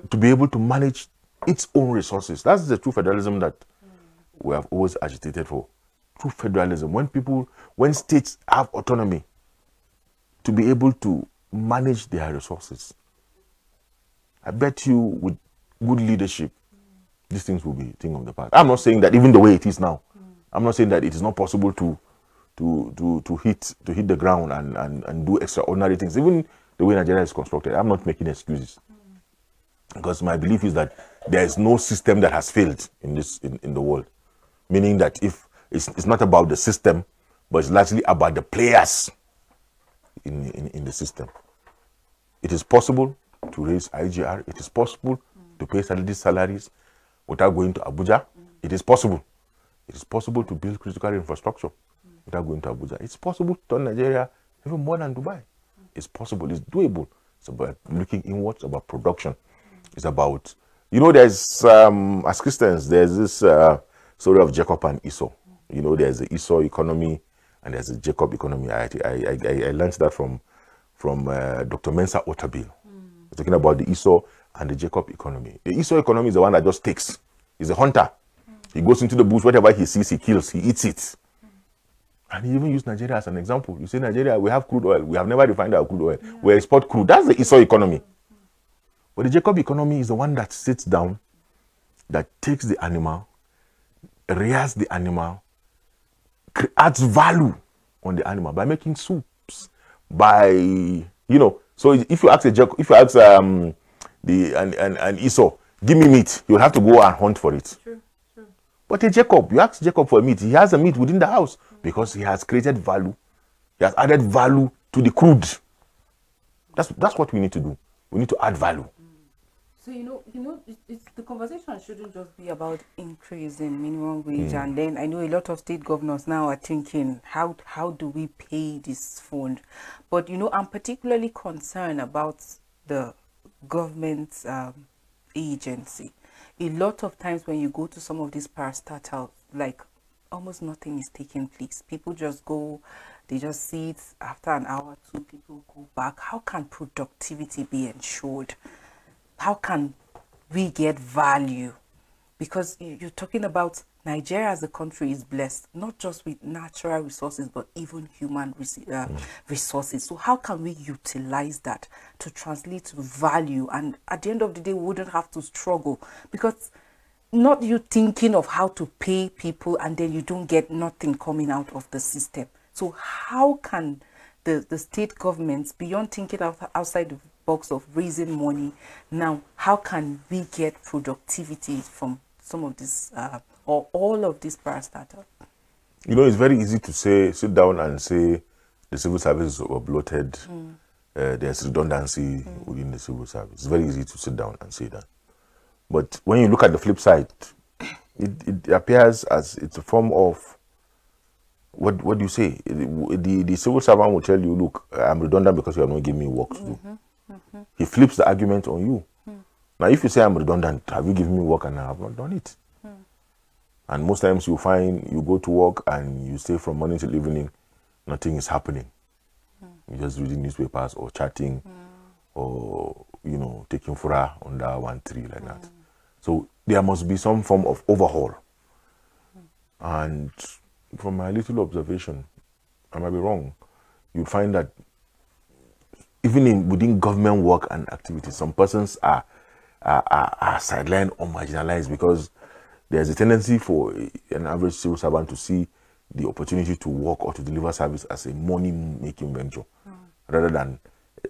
to be able to manage its own resources. That's the true federalism that we have always agitated for. True federalism, when states have autonomy to be able to manage their resources. I bet you with good leadership, these things will be a thing of the past. I'm not saying that even the way it is now, I'm not saying that it is not possible to to hit the ground and do extraordinary things. Even the way Nigeria is constructed, I'm not making excuses, because my belief is that there is no system that has failed in the world. Meaning that if it's not about the system, but it's largely about the players in the system. It is possible to raise IGR. It is possible to pay salaries without going to Abuja. It is possible. It is possible to build critical infrastructure without going to Abuja. It's possible to turn Nigeria even more than Dubai. It's possible. It's doable. It's about looking inwards, about production. It's about, there's, as Christians, there's this story of Jacob and Esau. There's the Esau economy and there's the Jacob economy. I learned that from Dr. Mensa Otabil. We're talking about the Esau and the Jacob economy. The Esau economy is the one that just takes. He's a hunter. He goes into the bush, whatever he sees, he kills, he eats it. And he even used Nigeria as an example. You say, Nigeria, we have crude oil. We have never refined our crude oil. Yeah. We export crude. That's the Esau economy. But the Jacob economy is the one that sits down, that takes the animal, rears the animal, adds value on the animal by making soups, by, so if you ask an Esau, give me meat, you'll have to go and hunt for it. True. But a Jacob, you ask Jacob for meat, he has a meat within the house because he has created value. He has added value to the crude. That's what we need to do. We need to add value. So it's the conversation shouldn't just be about increasing minimum wage, and then I know a lot of state governors now are thinking, how do we pay this fund? But I'm particularly concerned about the government agency. A lot of times when you go to some of these parastatals, like almost nothing is taking place. People just go, they just sit. After an hour, 2 people go back. How can productivity be ensured? How can we get value? Because you're talking about Nigeria as a country is blessed, not just with natural resources, but even human resources. So how can we utilize that to translate to value? And at the end of the day, we wouldn't have to struggle, because not you thinking of how to pay people and then you don't get nothing coming out of the system. So how can the state governments, beyond thinking outside the box of raising money, now how can we get productivity from some of this or all of these parastatals? It's very easy to sit down and say the civil service is bloated. There's redundancy within the civil service. It's very easy to sit down and say that. But when you look at the flip side, it appears as it's a form of, what do you say? The civil servant will tell you, look, I'm redundant because you have not given me work to do. He flips the argument on you. Now, if you say I'm redundant, have you given me work and I have not done it? And most times you find you go to work and you stay from morning till evening, nothing is happening. You're just reading newspapers or chatting or, taking fura under 1 tree like that. So there must be some form of overhaul. And from my little observation, I might be wrong, you find that even within government work and activities, some persons are sidelined or marginalized because there's a tendency for an average civil servant to see the opportunity to work or to deliver service as a money-making venture rather than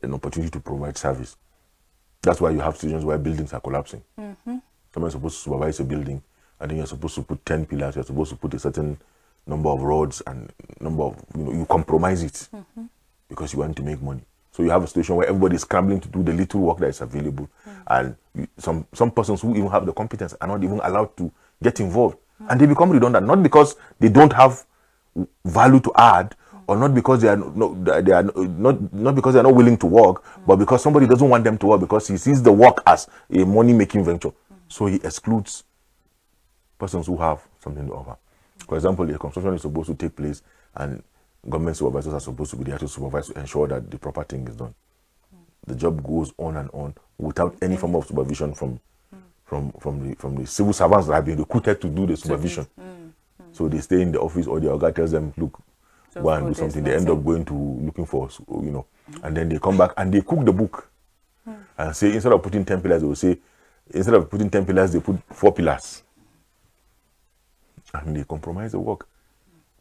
an opportunity to provide service. That's why you have situations where buildings are collapsing. Someone is supposed to supervise a building, and then you're supposed to put 10 pillars, you're supposed to put a certain number of rods and number of, you compromise it because you want to make money. So you have a situation where everybody is scrambling to do the little work that is available, and some persons who even have the competence are not even allowed to get involved, and they become redundant, not because they don't have value to add, or not because they are not because they are not willing to work, but because somebody doesn't want them to work because he sees the work as a money-making venture. So he excludes persons who have something to offer. For example, the construction is supposed to take place, and government supervisors are supposed to be there to supervise to ensure that the proper thing is done. The job goes on and on without any form of supervision from the civil servants that have been recruited to do the supervision. So they stay in the office, or the organ tells them, look, go and do something. They end up going to looking for, and then they come back and they cook the book and say, instead of putting 10 pillars, they will say, instead of putting 10 pillars, they put 4 pillars. And they compromise the work.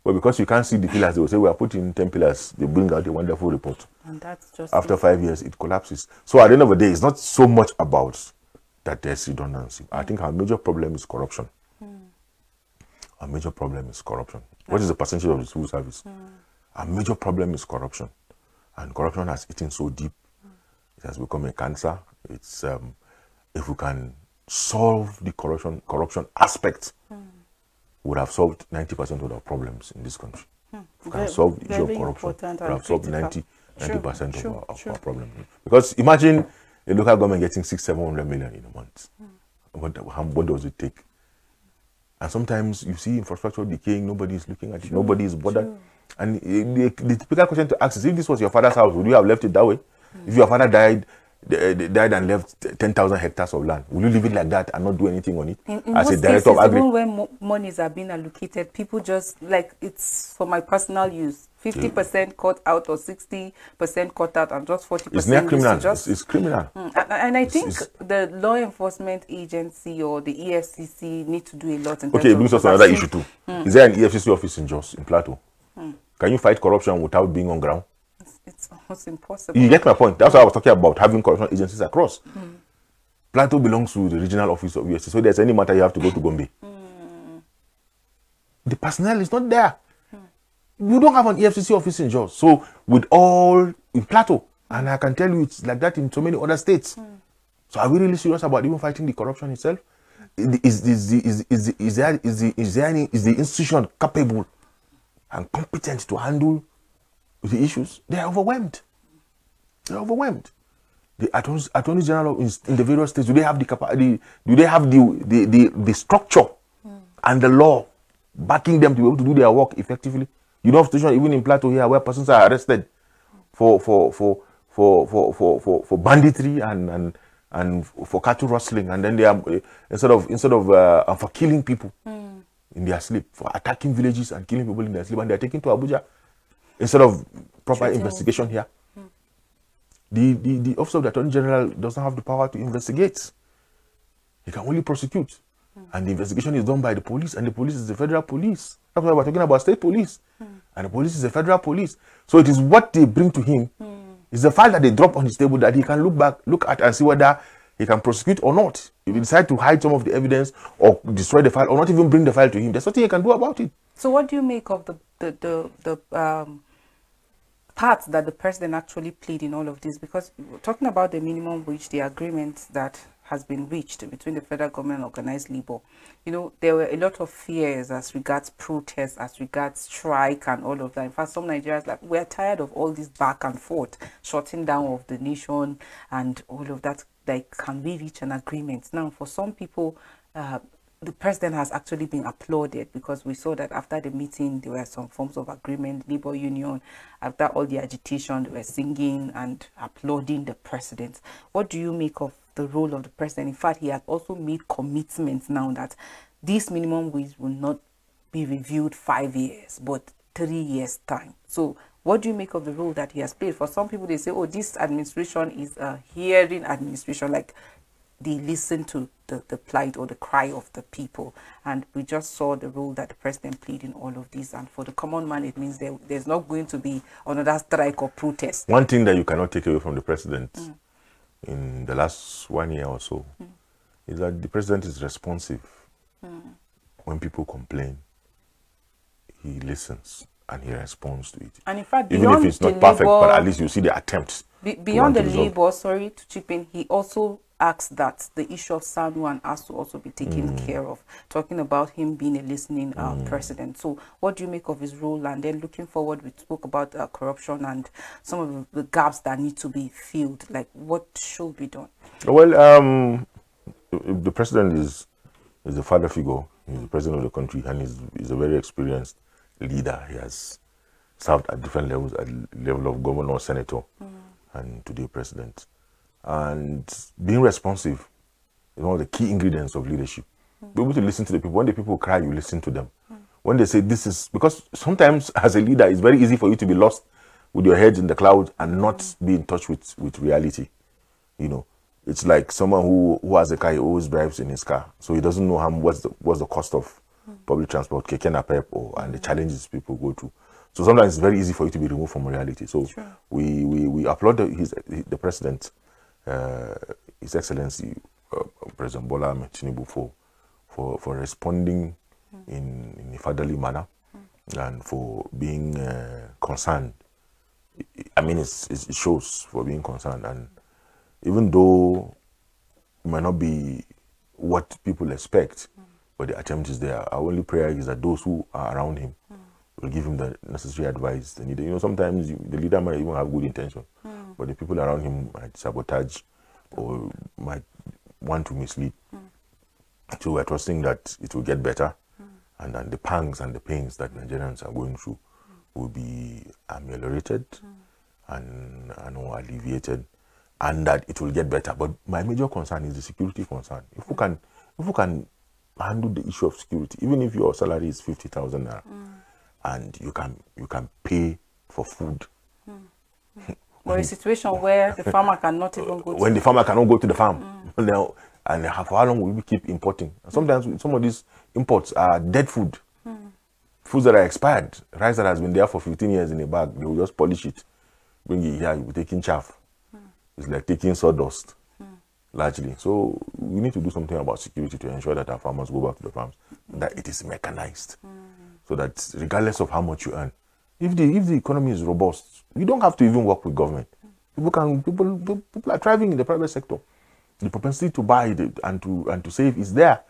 But because you can't see the pillars, they will say, we are putting 10 pillars. They bring out a wonderful report. And that's just after 5 years, it collapses. So at the end of the day, it's not so much about that there's redundancy. I think our major problem is corruption. Our major problem is corruption. What is the percentage of the civil service? Our major problem is corruption. And corruption has eaten so deep. It has become a cancer. It's if we can solve the corruption aspect, we would have solved 90% of our problems in this country. We can solve the issue of corruption. We have solved 90% of our problems. Because imagine a local government getting 600-700 million in a month. What does it take? And sometimes you see infrastructure decaying, nobody is looking at it, nobody is bothered. And the typical question to ask is, if this was your father's house, would you have left it that way? If your father died and left 10,000 hectares of land, will you leave it like that and not do anything on it? As a director of agri, even when monies are being allocated, people just like, it's for my personal use. 50% cut out or 60% cut out and just 40%. It's near criminal. It's criminal. And I think the law enforcement agency or the EFCC need to do a lot. Okay, it brings us to another issue too. Is there an EFCC office in Jos, in Plateau? Can you fight corruption without being on ground? It's almost impossible. You get my point. That's why I was talking about having corruption agencies across. Plateau belongs to the regional office of EFCC. So if there's any matter, you have to go to Gombe. The personnel is not there. You don't have an EFCC office in Jos. So with all in Plateau, and I can tell you it's like that in so many other states. So are we really serious about even fighting the corruption itself? Is the institution capable and competent to handle the issues? They are overwhelmed. They are overwhelmed. The attorney general in the various states, do they have the capacity? Do they have the structure and the law backing them to be able to do their work effectively? You know, situation even in Plateau here, where persons are arrested for banditry and for cattle rustling, and then they are instead of for killing people in their sleep, for attacking villages and killing people in their sleep, and they are taken to Abuja instead of proper investigation here. The office of the Attorney General does not have the power to investigate. He can only prosecute. And the investigation is done by the police, and the police is the federal police. That's why we're talking about state police. And the police is the federal police. So it is what they bring to him. It's the file that they drop on his table that he can look at and see whether he can prosecute or not. If he decides to hide some of the evidence or destroy the file or not even bring the file to him, there's nothing he can do about it. So what do you make of the part that the president actually played in all of this? Because we're talking about the minimum wage, the agreement that has been reached between the federal government and organized labor. You know, there were a lot of fears as regards protests, as regards strike and all of that. In fact, some Nigerians like, we're tired of all this back and forth, shutting down of the nation and all of that. Like, can we reach an agreement? Now, for some people, the president has actually been applauded, because we saw that after the meeting, there were some forms of agreement. Labor union, after all the agitation, they were singing and applauding the president. What do you make of the role of the president? In fact, he has also made commitments now that this minimum wage will not be reviewed 5 years, but 3 years' time. So what do you make of the role that he has played? For some people, they say, oh, this administration is a hearing administration, like they listen to the plight or the cry of the people. And we just saw the role that the president played in all of this. And for the common man, it means there's not going to be another strike or protest. One thing that you cannot take away from the president in the last 1 year or so is that the president is responsive. When people complain, he listens and he responds to it. And in fact, even if it's not perfect, but at least you see the attempts. Beyond the labor, sorry to chip in, he also asked that the issue of SANWAN has to also be taken care of, talking about him being a listening president. So what do you make of his role? And then looking forward, we spoke about corruption and some of the gaps that need to be filled. Like, what should be done? Well, the president is the father figure. He's the president of the country, and he's a very experienced leader. He has served at different levels, at the level of governor, senator, and today president. And being responsive is one of the key ingredients of leadership. Be able to listen to the people. When the people cry, you listen to them. When they say this is, because sometimes as a leader, it's very easy for you to be lost with your head in the clouds and not be in touch with reality. You know, it's like someone who has a car, he always drives in his car, so he doesn't know what's the cost of public transport, keke napep, and the challenges people go through. So sometimes it's very easy for you to be removed from reality. So we applaud the president, His Excellency President Bola Ahmed Tinubu for responding in a fatherly manner and for being concerned. I mean, it shows for being concerned, and even though it might not be what people expect, but the attempt is there. Our only prayer is that those who are around him will give him the necessary advice they need. You know, sometimes the leader might even have good intention, but the people around him might sabotage or might want to mislead. So we're trusting that it will get better, and then the pangs and the pains that Nigerians are going through will be ameliorated and alleviated, and that it will get better. But my major concern is the security concern. If we can handle the issue of security, even if your salary is 50,000 naira, and you can pay for food. Or a situation where the farmer cannot even go. When the farmer cannot go to the farm, now, and for how long will we keep importing? Sometimes some of these imports are dead food, foods that are expired, rice that has been there for 15 years in a bag. They will just polish it, bring it here. You'll be taking chaff. It's like taking sawdust, largely. So we need to do something about security to ensure that our farmers go back to the farms, that it is mechanized, so that regardless of how much you earn, if the economy is robust, you don't have to even work with government. People are thriving in the private sector. The propensity to buy and to save is there,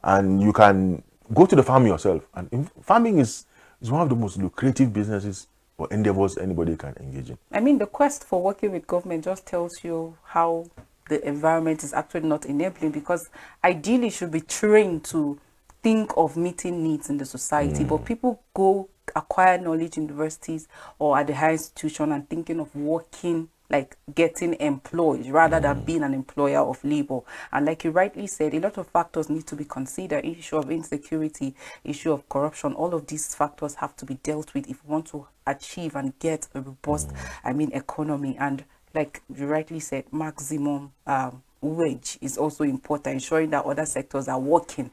and you can go to the farm yourself. And farming is one of the most lucrative businesses or endeavors anybody can engage in. I mean, the quest for working with government just tells you how the environment is actually not enabling, because ideally should be trained to think of meeting needs in the society, but people go acquire knowledge in universities or at the higher institution and thinking of working, like getting employed rather than being an employer of labor. And like you rightly said, a lot of factors need to be considered. Issue of insecurity, issue of corruption, all of these factors have to be dealt with if we want to achieve and get a robust, economy. And like you rightly said, maximum wage is also important, ensuring that other sectors are working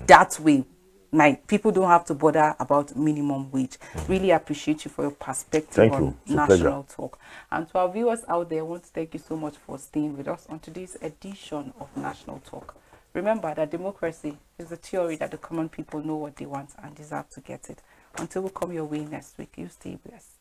that way. Like, people don't have to bother about minimum wage. Really appreciate you for your perspective on National Talk. And to our viewers out there, I want to thank you so much for staying with us on today's edition of National Talk. Remember that democracy is a theory that the common people know what they want and deserve to get it. Until we come your way next week, you stay blessed.